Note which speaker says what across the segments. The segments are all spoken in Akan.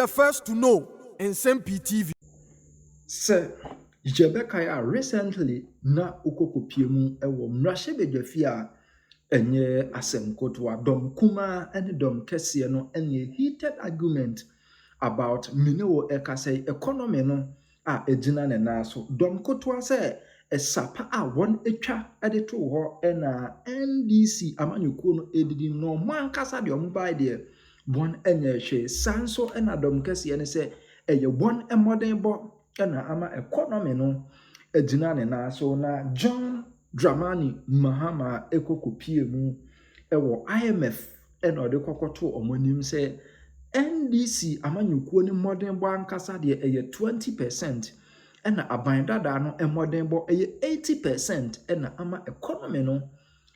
Speaker 1: the first to know Nsem-Pii TV.
Speaker 2: Sir, Jebekaya recently na ukokopiemu ewo mrashe bedwafia enye asemkotwa dom kuma and dom kese no enye heated argument about minewo ekasei economy no a ejina ne naso dom kotwa se esapa a won etwa edeto ho ena NDC amanyuko no edidi no mankasa de omubai de bon enye hwe sanso ena dom kese ne se eye bon emodern bo ena ama economy no ejina ne naso na John Dramani Mahama ekokopie mu ewo IMF ena ode kokoto omonim se NDC amanyuko ni modern bo ankasa de eye 20% ena abandada no modern bo eye 80% ena ama economy no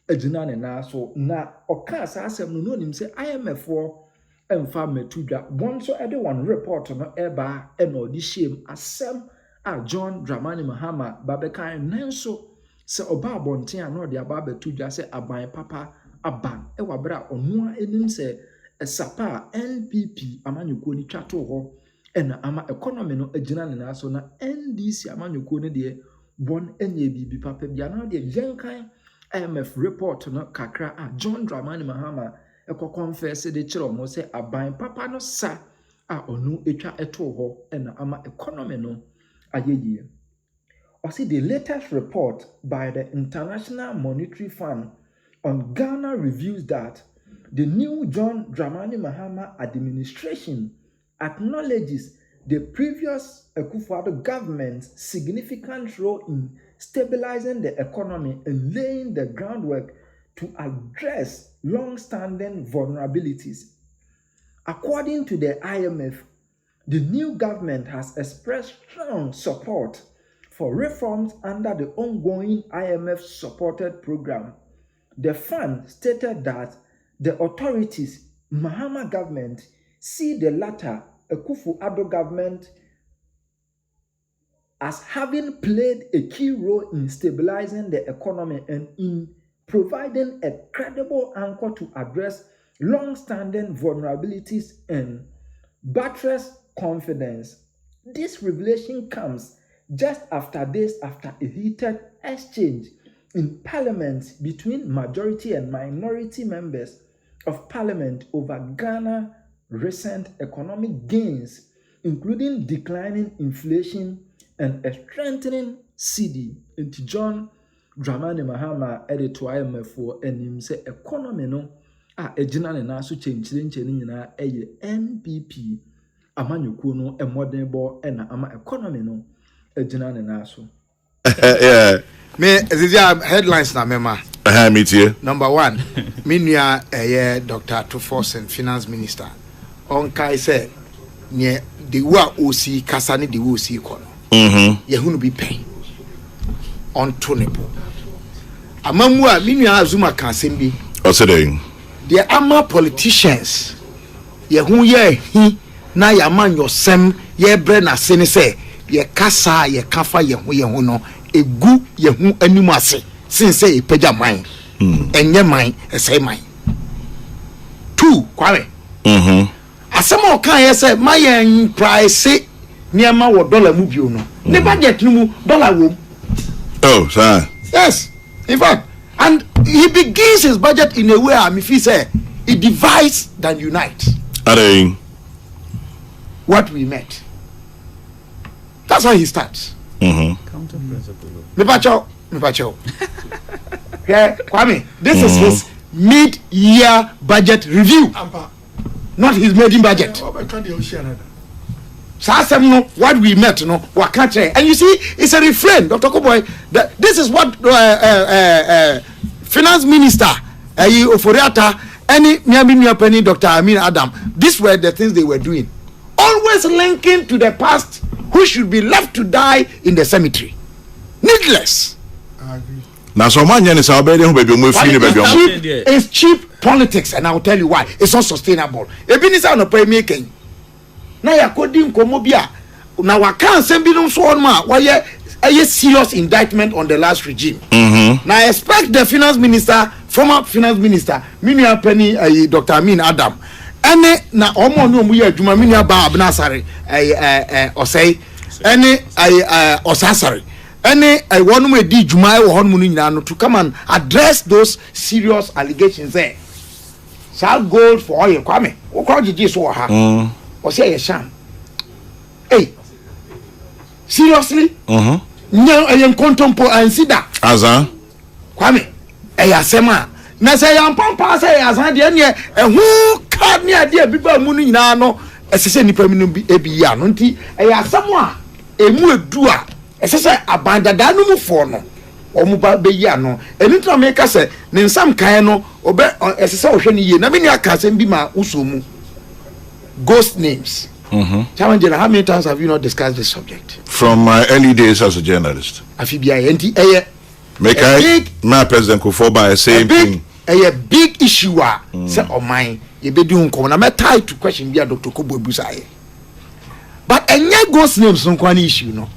Speaker 2: ejina ne naso na oka sa asem no onim se IMF wo emfa metudwa bonso ede one report no eba ena odi shame asem a John Dramani Mahama babekan nenso se oba abonten a no de aba betudwa se aban papa aban ewa bra onua enim se esapa NPP amanyuko ni twato ho ena ama economy no ejina ne naso na NDC amanyuko ne de bon enye bibi papa bia na de yenkan IMF report no kakra a John Dramani Mahama eko confess de chiro mo se aban papa no sa a onu etwa eto ho ena ama economy no ayeye. Or see the latest report by the International Monetary Fund on Ghana reveals that the new John Dramani Mahama administration acknowledges the previous Akufo-Addo government's significant role in stabilizing the economy and laying the groundwork to address long-standing vulnerabilities. According to the IMF, the new government has expressed strong support for reforms under the ongoing IMF-supported program. The fund stated that the authorities, Mahama government, see the latter, Akufo-Addo government, as having played a key role in stabilizing the economy and in providing a credible anchor to address long-standing vulnerabilities and buttress confidence. This revelation comes just days after a heated exchange in Parliament between majority and minority members of Parliament over Ghana's recent economic gains, including declining inflation and a strengthening cedi. Into John Dramani Mahama editor IMF for enim se economy no a ejina ne na so chenchire nyina eye NPP amanyuko no modern bo na ama economy no ejina ne na so.
Speaker 3: Yeah. Me zizia headlines na mema. Me too. Number 1, me nua Dr. Tuforsen finance minister. On kai say ne the wa osi kasa ne the wa osi ko no. Ye hunu bi pen. On tonipo. Amamu a me nua Azuma kan sembi. O say dey. The ama politicians ye hu ye hi na ya man yosem ye bre na se ne say ye kasa ye kafa ye hu no egu ye hu animu ase since say pagya man enye man esay man 2 kware asemo kan ye say mayen price niema wo dollar mu bio no ne budget no mu dollar wo. Oh sir. Yes, in fact, and he begins his budget in a way if he say it divides than unite. What we met, that's how he starts. Counter principle. Mipacho. Yeah, Kwame, this is his mid-year budget review, not his maiden budget. What we met, and you see, it's a refrain, Dr. Koboy. This is what Finance Minister Oforiata, any Nyami Penny, Dr. Amin Adam. These were the things they were doing, always linking to the past, who should be left to die in the cemetery. Needless. I agree. Now, so man, it's cheap politics, and I'll tell you why. It's not sustainable. Ebinisa no pay making. Now you're coding Komobia. Now I can't send you so on ma. Why a serious indictment on the last regime. Now I expect the finance minister, former finance minister, Minia Penny, Dr. Amin Adam, ene na omo no mu ye adwuma me nua ba abna asare osei ene osasare ene wonum edi dwuma e wo honum no nyina no to come and address those serious allegations there. Sa gold for oil kwame wo kwa gigi so ha o say ye sham hey seriously no yen contempo ansida
Speaker 4: azan
Speaker 3: kwame asema na say yan pampa say azan de ne ehu ka ne ade abiba mu no nyina no esese nipa mi no bi ebi ya no nti asemo a emu edu a esese abandada no mu fo no omu ba be ya no eni to me ka se ne nsam kan no obe esese ohwe ni ye na me ni aka sem bi ma usomu ghost names. Challenge, how many times have you not discussed this subject?
Speaker 4: From my early days as a journalist.
Speaker 3: Make
Speaker 4: my president could fall by the same thing.
Speaker 3: A big issue set on mine. You be doing come. I'm tied to question via Dr. Kobo Busaye. But a nye ghost names no one issue no.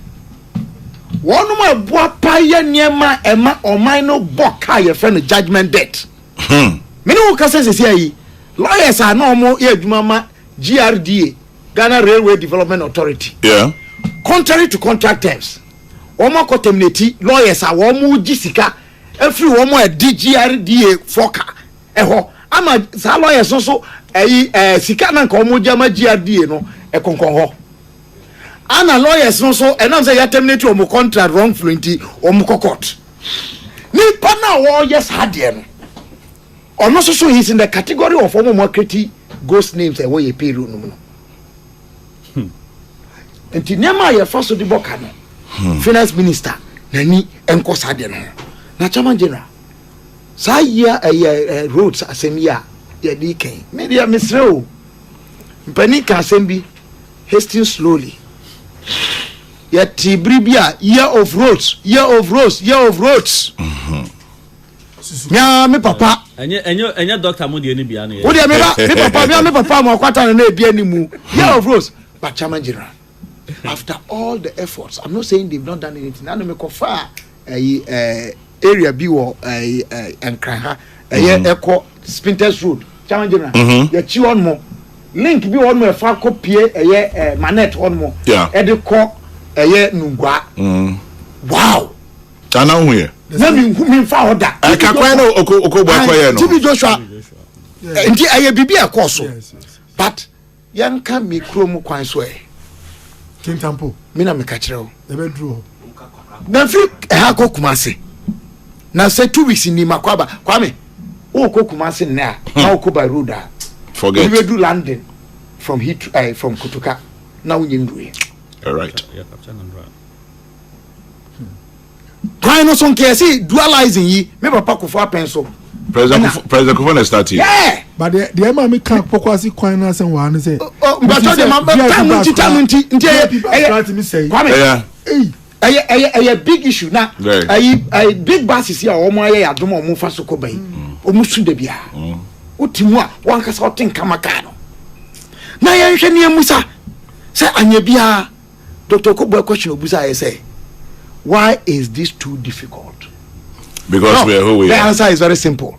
Speaker 3: One of my boy paya niema Emma or mine no boka your friend judgment debt. Many who can say lawyers are no more here mama GRDA. Ghana Railway Development Authority.
Speaker 4: Yeah.
Speaker 3: Contrary to contract terms, omo contemnati lawyers are omo jisika every omo a DGRDA foka eho ama sa lawyers so sika na nka omo jama GRDA no e konkon ho ana lawyers no so enam say ya terminate omo contract wrongfully omo court ni pana wo yes hade no ono so he's in the category of omo marketing ghost names e wo ye payroll no. Enti nema ye faso di boka no finance minister nani enko sade no na chairman general sa ya roads asemia ye di ken media misreo mpani ka asembi hasting slowly ya tibribia year of roads nya me papa
Speaker 5: enye doctor mo de ni bia no ye
Speaker 3: wo de me papa mo kwata na ebia ni mu year of roads but chairman general after all the efforts, I'm not saying they've not done anything. I know me kofa area bi wo Nkranha Echo Spinters Road challenge na ya chi on mo link bi on mo fa kopie manet on mo e de ko Nungwa wow
Speaker 4: ana hu ye
Speaker 3: na mi fa oda
Speaker 4: e ka kwa na okogbo akoye no
Speaker 3: Tibi Joshua nti bibi akoso but yanka mi krom kwan so
Speaker 1: King Tampo.
Speaker 3: Mina me kachireo.
Speaker 1: Ebe draw.
Speaker 3: Na fi ko Kumasi. Na say 2 weeks ni makwaba. Kwame. O ko Kumasi na. Na o ko by road.
Speaker 4: Forget.
Speaker 3: We do landing from from Kutuka. Na unyindwe.
Speaker 4: All right.
Speaker 3: Why no son kesi dualizing yi. Me papa ko for pencil.
Speaker 4: President Kufone start here.
Speaker 3: Yeah.
Speaker 1: But the Emma me can't pokwasi coin say one say.
Speaker 3: But the mama
Speaker 1: say.
Speaker 3: A big issue na. A big bass is here omo aye adom omo fa so ko ban. Omo su da bia. Otimu a wan kasa otin kamaka no. Na ye hwe ne amusa. Say anya bia Dr. Kobo question obusa ye say why is this too difficult?
Speaker 4: Because we are who we
Speaker 3: are. The
Speaker 4: are.
Speaker 3: answer is very simple.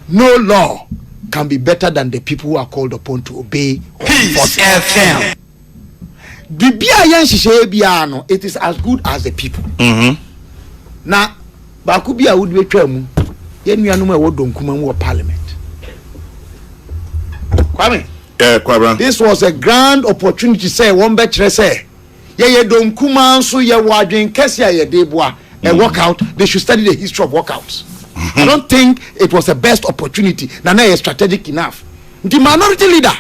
Speaker 3: No law can be better than the people who are called upon to obey. Peace FM. It is as good as the people. Now, Bakubia would be true. Parliament. Kwame.
Speaker 4: Yeah, Kwabran.
Speaker 3: This was a grand opportunity to say one better say. Yeah, don't come on so you're watching Kessia Debois. A workout, they should study the history of workouts. I don't think it was the best opportunity. Nana is strategic enough. The minority leader,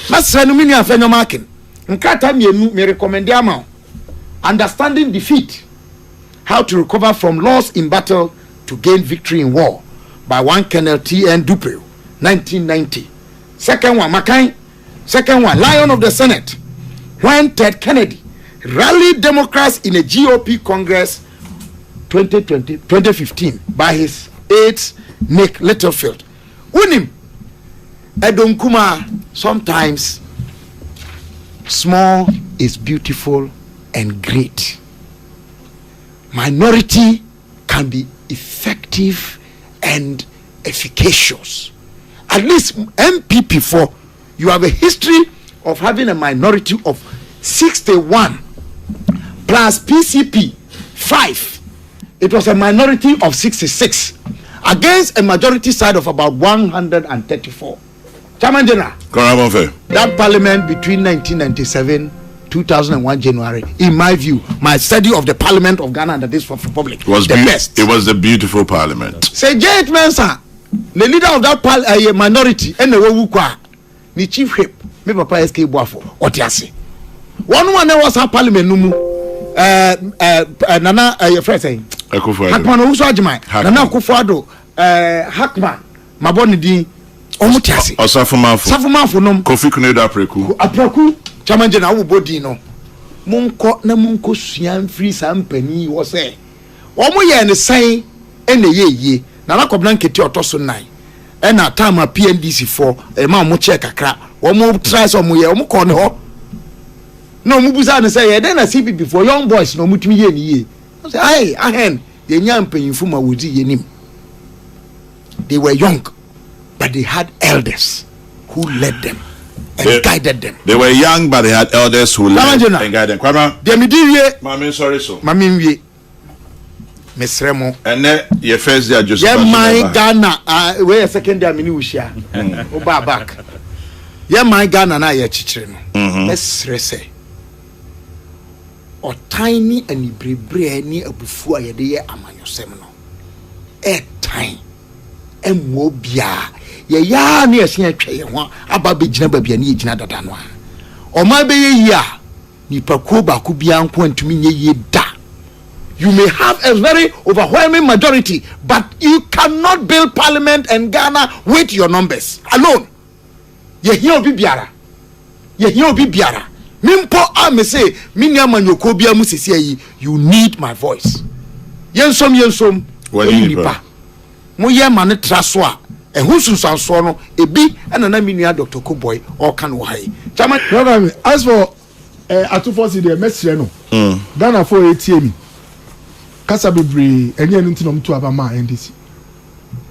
Speaker 3: Master Numini Fenno Markin, Nkata me recommend amount. Understanding defeat, how to recover from loss in battle to gain victory in war by one Colonel T.N. Dupree, 1990. Second one, Mackay. Second one, Lion of the Senate. When Ted Kennedy rallied Democrats in a GOP Congress 2015 by his aides Nick Littlefield. Unim Edonkuma, sometimes small is beautiful and great. Minority can be effective and efficacious. at least MPP4, you have a history of having a minority of 61 plus PCP 5. It was a minority of 66 against a majority side of about 134. Chairman General, that parliament between 1997 2001 January, in my view, my study of the Parliament of Ghana under this Republic was the best.
Speaker 4: It was the beautiful parliament.
Speaker 3: Say J.H. Mensah, the leader of that minority, and the Wukwa, the chief whip, me papa SK Boafo, Otiasi. One was our parliament numu. Nana, your friend saying, Hakman Usajimai, Nana Kufado, Hakman, Mabonidi, Omutiasi, Safumafu,
Speaker 4: Kofi Kunedo
Speaker 3: Apreku, Chairman General Bodino, Munko, Namunko, Sian Free Sampany was say, Omoya and the same, and the ye, Nana Koblanketi or Tosunai, and our time a PNDC for a mammo check a crap, or more tries on Muya, Omokono. No Mubuzan say, then I see before young boys, no mutimi ye. I say, aye, ahen, the young paying Fuma would see him. They were young, but they had elders who led them and guided them.
Speaker 4: They were young, but they had elders who led them and guided them. Kwama,
Speaker 3: Mami,
Speaker 4: sorry, so.
Speaker 3: Mami, Miss Remo.
Speaker 4: And then your first day, just
Speaker 3: my Ghana, where a second day, Minusia, Oba back. Yeah, my Ghana, and I are children. Let's say. Or tiny and brebre ni abufu ayede ye amanyosem no e time emmo bia ye ya na ese atwa ye ho aba begina babia na ye gina dada no a o ma be ye yi a nipa ko ba ko bia nko antumi nye ye da. You may have a very overwhelming majority, but you cannot build parliament and Ghana with your numbers alone. Ye here obi biara, ye here obi biara. Mimpo me say minya manyoko bia mu sisi yi, you need my voice. Yensom nipa mo ye mane traso a ehun sunsanso no ebi na na minua Dr. Koboy or kan wo hai chama
Speaker 1: as for atufo the mesre no Ghana for ATM kasa bebre enye nti no mto aba ma NDC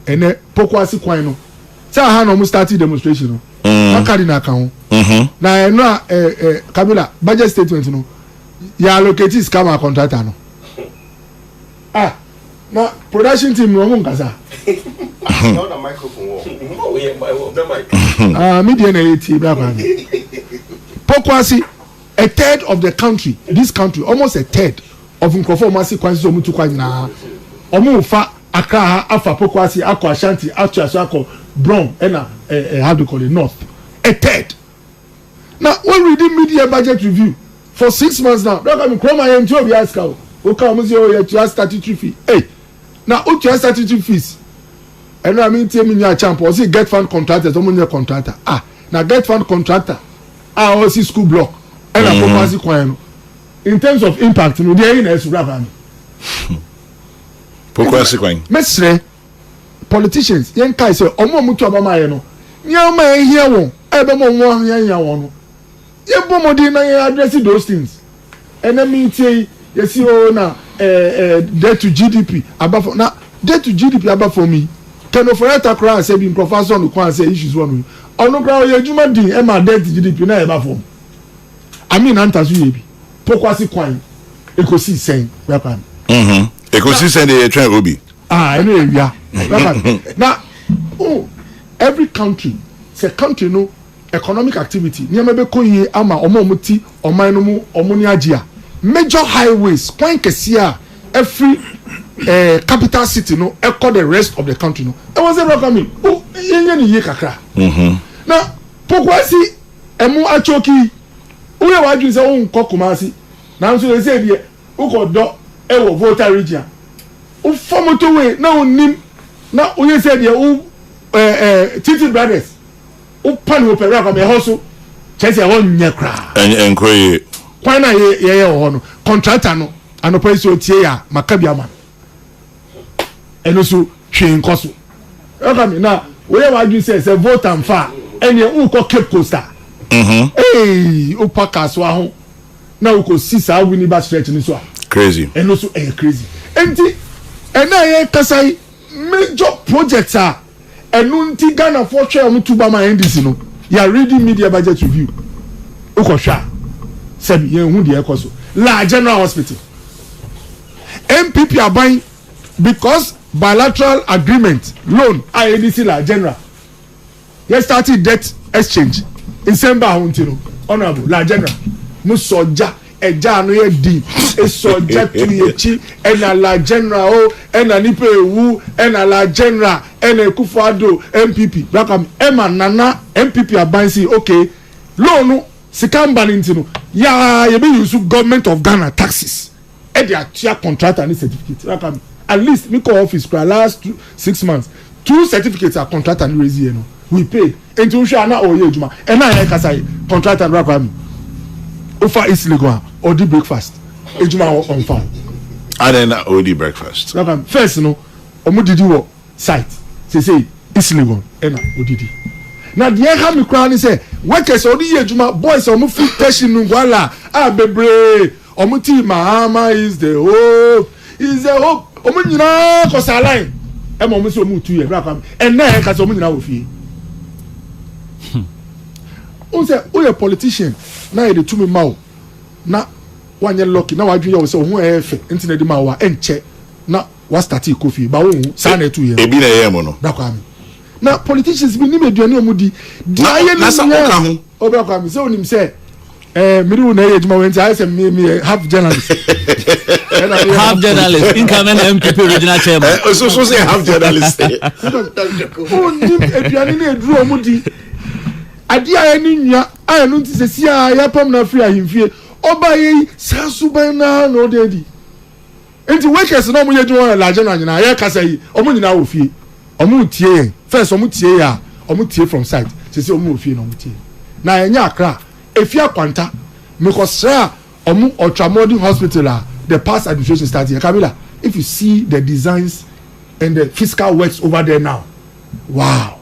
Speaker 1: ene pokwasi kwan no say ha no mo start demonstration no akadi na kan ho na no Kabila budget statement no ya allocate is kama contractor no na production team no mo nkasa
Speaker 6: no na microphone
Speaker 1: media na AT bra kwa pokwasi a third of the country, this country, almost a third of Nkrofo Masi Kwanzi Omutu Kwanyina Omu fa Accra afa Pokwasi Akwa Ashanti Achaso Akwa Bron ena how do you call it North a third. Now when we did media budget review for 6 months now, don't come Chroma Yenjo be ask how okay Omuzi o you have statutory fee. Hey now you have statutory fees and I mean tell me your champ or say get fund contractors omunya contractor now get fund contractor also school block and Pokwasi Kwanyino. In terms of impact, no, they are in a surabami.
Speaker 4: Pokwasi Kwanyino.
Speaker 1: Mesre politicians, young guys say, "Omo mutu abama yeno." Nyama here won, ebe mo won here won. Yebo mo di na address those things. And I mean say, you see, na debt to GDP above na debt to GDP above for me. Can of for cry say be professor no kwan say issues one. Ono kra ye juma din e ma debt to GDP na above for. I mean antasu yebi. Pokwasi Kwanyino ekosi sen weapon
Speaker 4: ekosi sen dey try obi
Speaker 1: anyway yeah now every country say country no economic activity niam be koyi ama omomuti oman no mu omuni agea major highways kwan kese a every capital city no echo the rest of the country no e was a welcome yenye ni ye kakra now Pokwasi emu achoki uye waju se won kokumasi na nso le say die ukodo e wo voter region u form to way na onim na uye say die u Titi brothers u pan wo pera kwa me hoso chese won nya kra
Speaker 4: enkoye
Speaker 1: kwan na ye ho no contractor no anopo isi otie ya makabia ma eno so hwe nkoso e ka me na uye waju say vote am fa ene u ko Cape Coast hey upakaso aho na uko sisa wini ba stretch ni so
Speaker 4: crazy
Speaker 1: and also crazy enti ena ye kasai major projects enunti Ghana for share omu tuba ma NDC no you are reading media budget review ukosha sabi ye hu de ekoso la general hospital MPP are buying because bilateral agreement loan INDC la general you started debt exchange in Nsem-Pii huntino honorable la general mu soja eja no ye di e soja tu yechi ena la general o ena nipe ewu ena la general ena Akufo-Addo MPP bakam ema nana MPP abansi okay loan sikamba ntino ya ye be use government of Ghana taxes e dey atia contract and certificate bakam at least we call office for last 6 months 2 certificates are contract and raise here no we pay into usha na oye ejuma e na yan kasa contract and bakam offer is legal or the breakfast ejuma on farm
Speaker 4: and then OD breakfast
Speaker 1: bakam first no omudidi wo site say is legal e na odidi na the ha me kra ni say workers odi ejuma boys omu fit person ngwala bebre omu team mama is the hope omu nyina ko saline e mo so omu tu ye bra and na ka so omu nyina wo fie on say o ye politician na ye de tumi mawo na wanye lucky na wadwe ye so ho efe internet di ma wa enche na wa start kofi ba wo sa na etu ye
Speaker 4: ebi na ye mo no
Speaker 1: da kwa mi na politicians bi ni meduane omudi aye
Speaker 4: na sa ka ho
Speaker 1: obi akwa mi say onim say miri na ye juma wenti I say me half journalist
Speaker 5: half journalist income MPP original chairman
Speaker 4: so say half journalist
Speaker 1: onim eduane na eduru omudi adi aye ni nwa aye no nti se sia ya pam na free ahimfie oba ye sansu ban na no de di enti workers na mo ye juma la journal nyina ya kasa yi omo nyina wo fie omo tie first omo tie ya omo tie from side se omo ofie na omo tie na enya akra efia kwanta because omo ultramodern hospital the past administration start here Kabila if you see the designs and the physical works over there now wow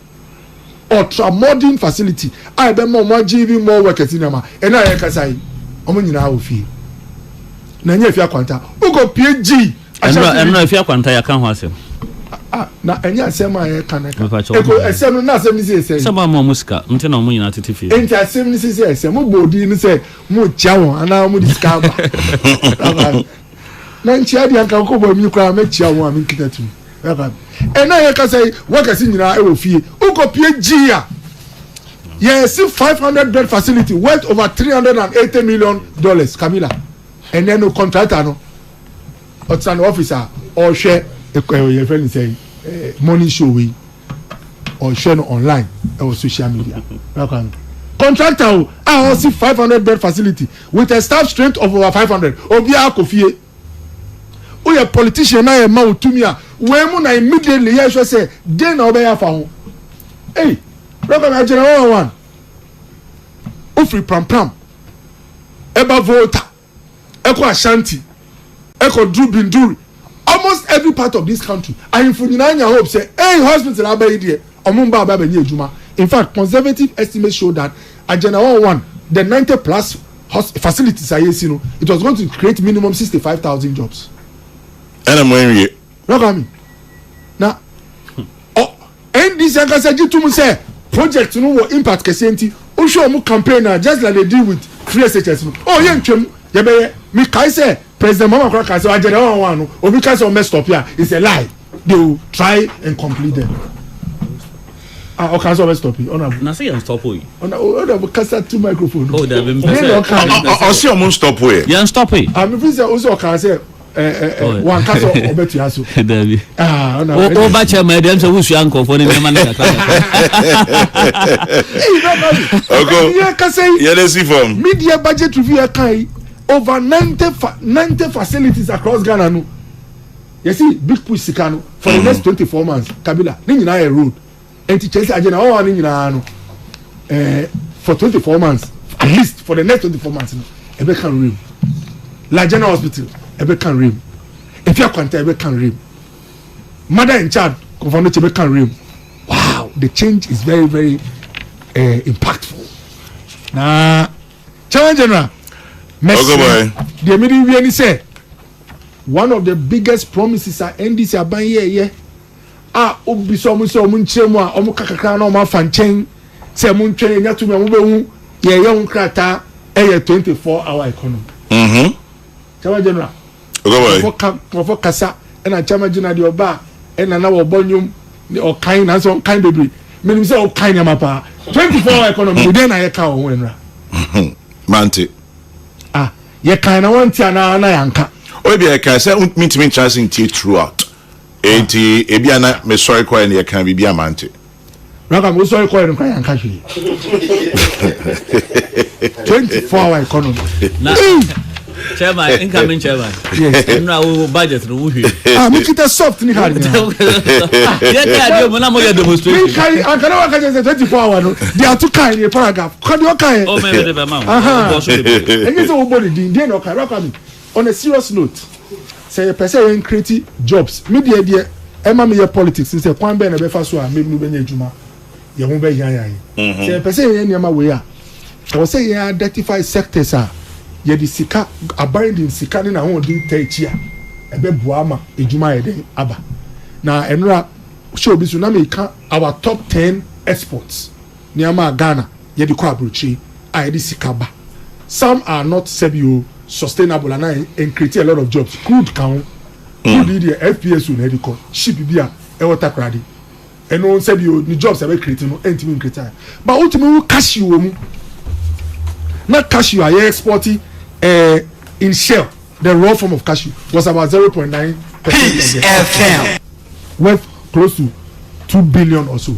Speaker 1: ultramodern facility I be more giving more workers in ama and na yakasa yi omo nyina ofie na enya efia kwanta ugo PG
Speaker 5: enra efia kwanta ya kan ho asem
Speaker 1: na enya asem aye kaneka eko asem na asem ni say
Speaker 5: sama mo musika nti na mo nyina tete fie
Speaker 1: enti asem ni say asem mo bodi ni say mo chiawo ana mo discover na nchia di anka ko bo mi kwa me chiawo am nkitatu ena ye ka say workers nyina e wo fie uko PG ya yes 500 bed facility worth over $380 million Camila and then no contractor no it's an officer or share your friend say money show we or share no online or social media contractor I also 500 bed facility with a staff strength of over 500 obi akofie o your politician na e ma otumia we mu na immediately here sure say dey na obeya fa ho hey welcome to general one ofri pram eba volta eko ashanti eko drubinduri almost every part of this country I infunyanya hope say hey hospital abayi there omumba aba benye ejuma in fact conservative estimates show that at general one the 90 plus facilities are yes, it was going to create minimum 65,000 jobs
Speaker 4: and I'm wearing it
Speaker 1: look at me now NDC can say to say project no impact kesenti o show mu campaign just like they deal with free SHS oh yeah ntwem ye be me kai say president mama kra say ajere one no obi kai say o messed up here it's a lie they will try and complete them o kan say o messed up here
Speaker 5: na say you stop we
Speaker 1: o kasa two microphone
Speaker 5: oh there been
Speaker 4: o see o stop we
Speaker 5: you stop we
Speaker 1: I'm free say o so kan say one kasa obetu aso
Speaker 5: David o ba chairman dem say we su anko for ni man na kasa
Speaker 4: yeah let's see from
Speaker 1: media budget review kai over 90 facilities across Ghana no you see big push sikano for the next 24 months Kabila ni nyina a road enti chese agena o wa ni nyina no for 24 months at least for the next 24 months no ebe kan rim la general hospital ebe kan rim efia kwanta ebe kan rim mother in charge governor ebe kan rim wow the change is very very impactful na challenge general
Speaker 4: okay,
Speaker 1: the meeting we say one of the biggest promises are NDC aban here obi so mo so mo nkyeremu a omo kakakra na omo afa nkyɛn sɛ mo ntwɛn nya to me mo behu ye ye nkrata 24-hour economy chama general for kasa na chama general de oba na wo bonyum o kan na so kan bebre menim say o kan ya mapa 24-hour economy dey na ye ka o wenra
Speaker 4: Mante.
Speaker 1: Ye kan na want na yanka
Speaker 4: Obi e ka say me chance in throughout. Enti ebi ana me sorry kwa na ye kan bibi amante.
Speaker 1: Raka mo sorry kwa na yanka hwe. 24-hour economy.
Speaker 5: Chairman, incoming chairman. Yes. No budget no hwe.
Speaker 1: Me kita soft ni hard.
Speaker 5: Yeah, dey mo na mo ya demonstration.
Speaker 1: Me kai akana wa ka say 24-hour no. They are too kind in paragraph. Kan you kai?
Speaker 5: Oh me dey be ma.
Speaker 1: Enye say wo body din no kai. Raka me. On a serious note, say a person create jobs. Me dey Emma me politics since kwan be na be fa so a me be nya adwuma. Ye ho be yan. Say a person ye niam we a. I say ye identify sectors a ye di sika abandon sika ni na ho di tachi a ebe buama adwuma ye den aba. Na enra show bi so na me ka our top 10 exports niam Ghana ye di kwa abrochi a ye di sika ba. Some are not sustainable and create a lot of jobs. Crude count. Crude the FPS will need to ship bia e water cradi. And no said you the jobs are creating no entity create. But ultimately cashew mu. Not cashew are exporting in shell. The raw form of cashew was about 0.9% of the worth close to 2 billion or so.